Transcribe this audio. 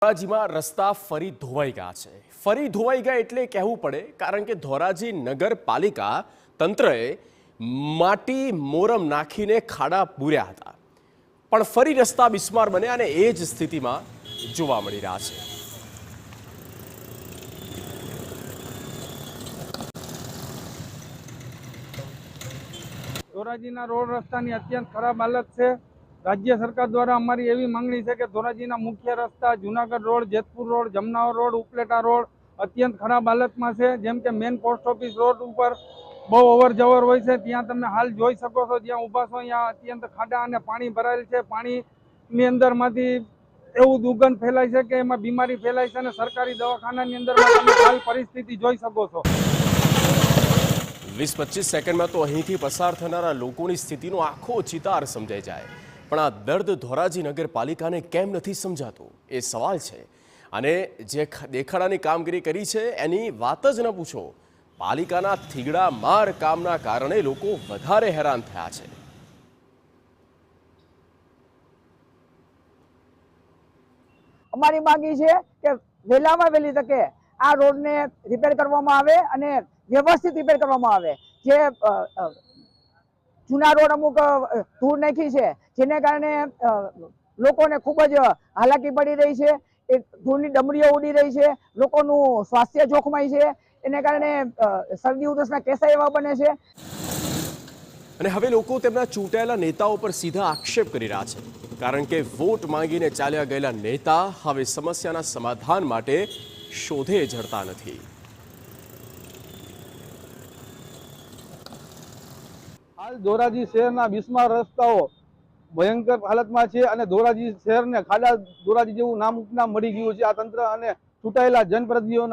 ધોરાજીમાં રસ્તા ફરી ધોવાઈ ગયા છે। ફરી ધોવાઈ ગયા એટલે કહેવું પડે, કારણ કે ધોરાજી નગરપાલિકા તંત્રએ માટી મોરમ નાખીને ખાડા પૂર્યા હતા, પણ ફરી રસ્તા બિસ્માર બન્યા અને એ જ સ્થિતિમાં જોવા મળી રહ્યા છે। ધોરાજીના રોડ રસ્તાની અત્યંત ખરાબ હાલત છે। રાજ્ય સરકાર દ્વારા અમારી એવી માંગણી છે કે ધોરાજીના મુખ્ય રસ્તા Junagadh road, Jetpur road, Jamnavar road, Upleta road અત્યંત ખરાબ હાલતમાં છે। જેમ કે મેન પોસ્ટ ઓફિસ રોડ ઉપર બહુ અવર જવર હોય છે, ત્યાં તમે હાલ જોઈ શકો છો, જ્યાં ઊભા છો ત્યાં અત્યંત ખાડા અને પાણી ભરાયેલ છે। પાણીની અંદરમાંથી એવું દુર્ગંધ ફેલાય છે કે એમાં બીમારી ફેલાય છે અને સરકારી દવાખાનાની અંદરમાં તમે હાલ પરિસ્થિતિ જોઈ શકો છો। 20-25 સેકન્ડમાં તો અહીંથી પસાર થનારા લોકોની સ્થિતિનો આખો ચિતાર સમજાઈ જાય, પણ આ દર્દ ધોરાજી નગરપાલિકાને કેમ નથી સમજાતું એ સવાલ છે। અને જે દેખાડાની કામગીરી કરી છે એની વાત જ ન પૂછો। પાલિકાના થીગડા માર કામના કારણે લોકો વધારે હેરાન થયા છે। અમારી માંગણી છે કે વહેલામાં વહેલી તકે આ રોડને રિપેર કરવામાં આવે અને વ્યવસ્થિત રિપેર કરવામાં આવે। જે જૂના રોડ અમુક ધૂળ નાખી છે, જેને કારણે લોકોને ખૂબ જ હાલાકી પડી રહી છે। એ ધૂળની ડમરીઓ ઉડી રહી છે, લોકોનું સ્વાસ્થ્ય જોખમાય છે, એને કારણે શરદી ઉધરસના કેસો એવા બને છે। અને હવે લોકો તેમના ચૂંટાયેલા નેતાઓ પર સીધા આક્ષેપ કરી રહ્યા છે, કારણ કે વોટ માંગીને ચાલ્યા ગયેલા નેતા હવે સમસ્યાના સમાધાન માટે શોધે જડતા નથી। હાલ ધોરાજી શહેરના બિસ્માર રસ્તાઓ ભયંકર હાલતમાં છે અને ધોરાજી શહેરને ખાડા ધોરાજી જેવું નામ ઉપનામ મળી ગયું છે આ તંત્ર અને ચૂંટાયેલા જનપ્રતિનિધિઓના